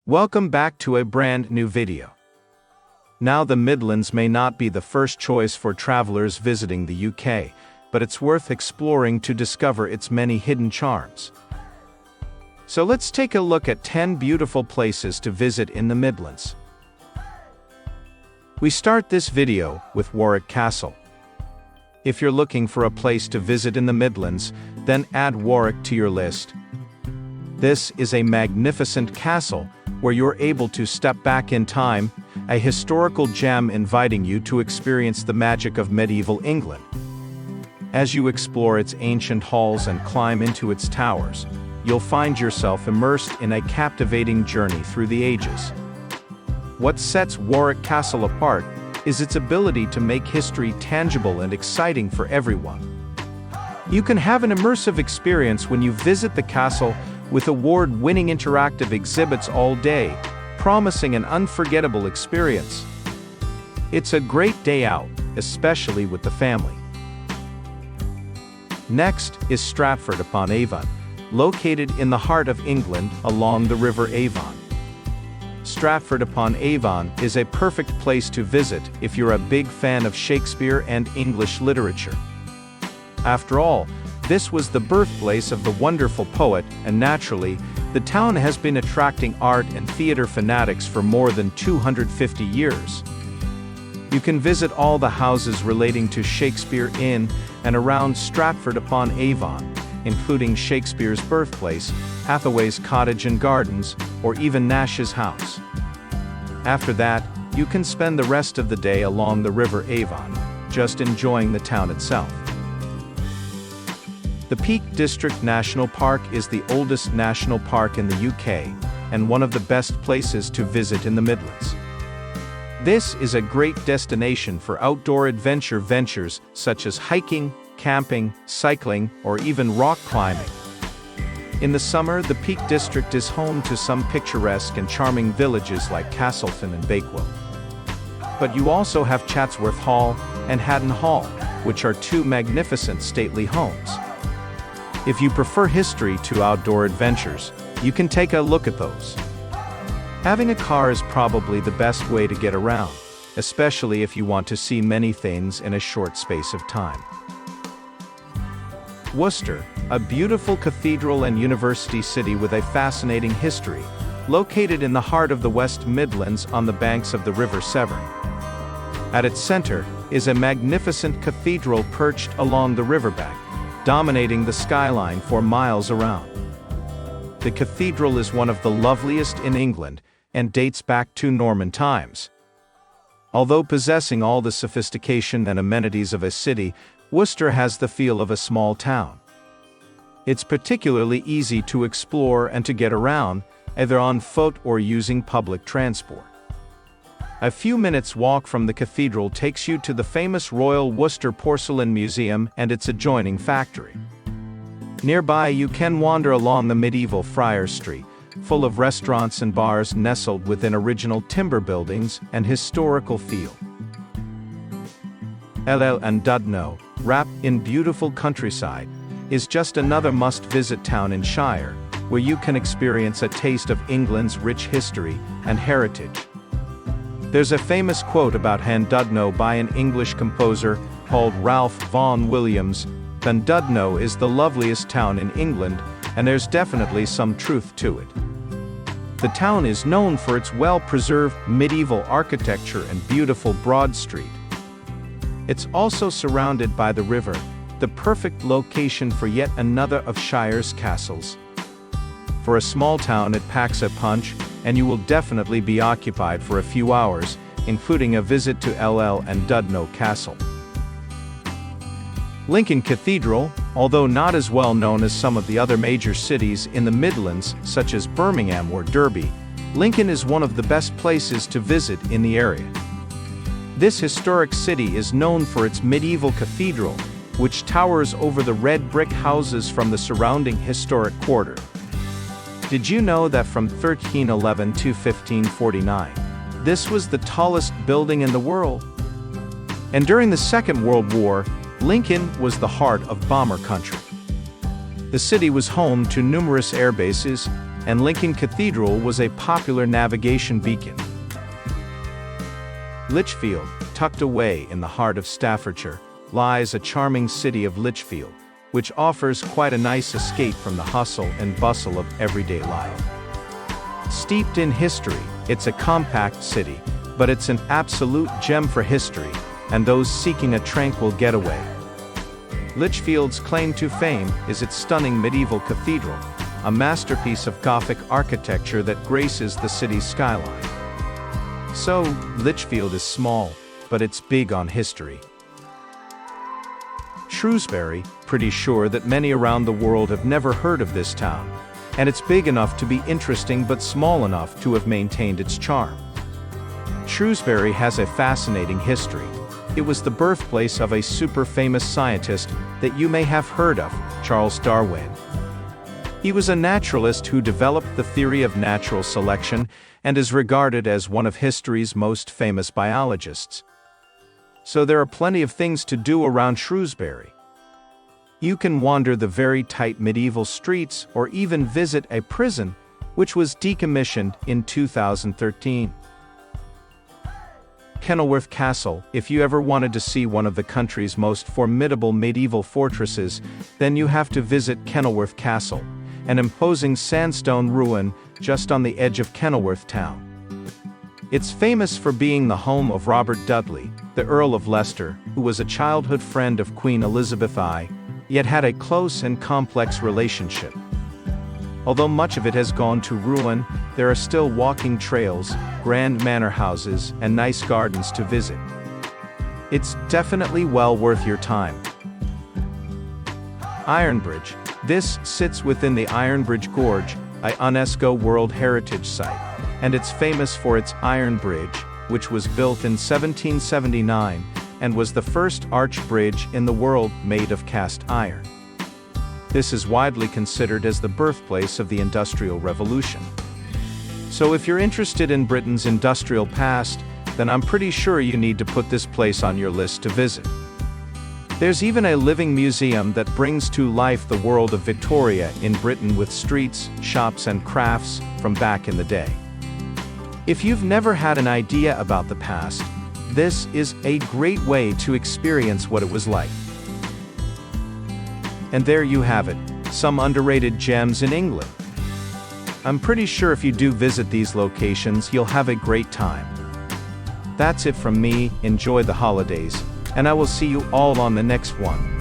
Welcome back to a brand new video. Now, the Midlands may not be the first choice for travelers visiting the UK, but it's worth exploring to discover its many hidden charms. So let's take a look at 10 beautiful places to visit in the Midlands. We start this video with Warwick Castle. If you're looking for a place to visit in the Midlands, then add Warwick to your list. This is a magnificent castle where you're able to step back in time, a historical gem inviting you to experience the magic of medieval England. As you explore its ancient halls and climb into its towers, you'll find yourself immersed in a captivating journey through the ages. What sets Warwick Castle apart is its ability to make history tangible and exciting for everyone. You can have an immersive experience when you visit the castle with award-winning interactive exhibits all day, promising an unforgettable experience. It's a great day out, especially with the family. Next is Stratford upon Avon, located in the heart of England along the River Avon. Stratford upon Avon is a perfect place to visit if you're a big fan of Shakespeare and English literature. After all, this was the birthplace of the wonderful poet, and naturally, the town has been attracting art and theater fanatics for more than 250 years. You can visit all the houses relating to Shakespeare in and around Stratford upon Avon, including Shakespeare's birthplace, Hathaway's cottage and gardens, or even Nash's house. After that, you can spend the rest of the day along the River Avon, just enjoying the town itself. The Peak District National Park is the oldest national park in the UK, and one of the best places to visit in the Midlands. This is a great destination for outdoor adventure ventures such as hiking, camping, cycling, or even rock climbing. In the summer, the Peak District is home to some picturesque and charming villages like Castlefin and Bakewell. But you also have Chatsworth Hall and Haddon Hall, which are two magnificent stately homes. If you prefer history to outdoor adventures, you can take a look at those. Having a car is probably the best way to get around, especially if you want to see many things in a short space of time. Worcester, a beautiful cathedral and university city with a fascinating history, located in the heart of the West Midlands on the banks of the River Severn. At its center is a magnificent cathedral perched along the riverbank, dominating the skyline for miles around. The cathedral is one of the loveliest in England and dates back to Norman times. Although possessing all the sophistication and amenities of a city, Worcester has the feel of a small town. It's particularly easy to explore and to get around, either on foot or using public transport. A few minutes' walk from the cathedral takes you to the famous Royal Worcester Porcelain Museum and its adjoining factory. Nearby, you can wander along the medieval Friar Street, full of restaurants and bars nestled within original timber buildings and historical feel. Landudno, wrapped in beautiful countryside, is just another must-visit town in Shire, where you can experience a taste of England's rich history and heritage. There's a famous quote about Landudno by an English composer called Ralph Vaughan Williams: "Landudno is the loveliest town in England," and there's definitely some truth to it. The town is known for its well-preserved medieval architecture and beautiful broad street. It's also surrounded by the river, the perfect location for yet another of Shire's castles. For a small town, it packs a punch, and you will definitely be occupied for a few hours, including a visit to Landudno Castle. Lincoln Cathedral, although not as well known as some of the other major cities in the Midlands, such as Birmingham or Derby, Lincoln is one of the best places to visit in the area. This historic city is known for its medieval cathedral, which towers over the red brick houses from the surrounding historic quarter. Did you know that from 1311 to 1549, this was the tallest building in the world? And during the Second World War, Lincoln was the heart of bomber country. The city was home to numerous air bases, and Lincoln Cathedral was a popular navigation beacon. Lichfield, tucked away in the heart of Staffordshire, lies a charming city of Lichfield, which offers quite a nice escape from the hustle and bustle of everyday life. Steeped in history, it's a compact city, but it's an absolute gem for history and those seeking a tranquil getaway. Lichfield's claim to fame is its stunning medieval cathedral, a masterpiece of Gothic architecture that graces the city's skyline. So, Lichfield is small, but it's big on history. Shrewsbury, pretty sure that many around the world have never heard of this town, and it's big enough to be interesting but small enough to have maintained its charm. Shrewsbury has a fascinating history. It was the birthplace of a super famous scientist that you may have heard of, Charles Darwin. He was a naturalist who developed the theory of natural selection and is regarded as one of history's most famous biologists. So there are plenty of things to do around Shrewsbury. You can wander the very tight medieval streets or even visit a prison, which was decommissioned in 2013. Kenilworth Castle. If you ever wanted to see one of the country's most formidable medieval fortresses, then you have to visit Kenilworth Castle, an imposing sandstone ruin just on the edge of Kenilworth town. It's famous for being the home of Robert Dudley, the Earl of Leicester, who was a childhood friend of Queen Elizabeth I, yet had a close and complex relationship. Although much of it has gone to ruin, there are still walking trails, grand manor houses, and nice gardens to visit. It's definitely well worth your time. Ironbridge. This sits within the Ironbridge Gorge, a UNESCO World Heritage Site, and it's famous for its Iron Bridge, which was built in 1779, and was the first arch bridge in the world made of cast iron. This is widely considered as the birthplace of the Industrial Revolution. So if you're interested in Britain's industrial past, then I'm pretty sure you need to put this place on your list to visit. There's even a living museum that brings to life the world of Victoria in Britain with streets, shops and crafts from back in the day. If you've never had an idea about the past, this is a great way to experience what it was like. And there you have it, some underrated gems in England. I'm pretty sure if you do visit these locations, you'll have a great time. That's it from me. Enjoy the holidays, and I will see you all on the next one.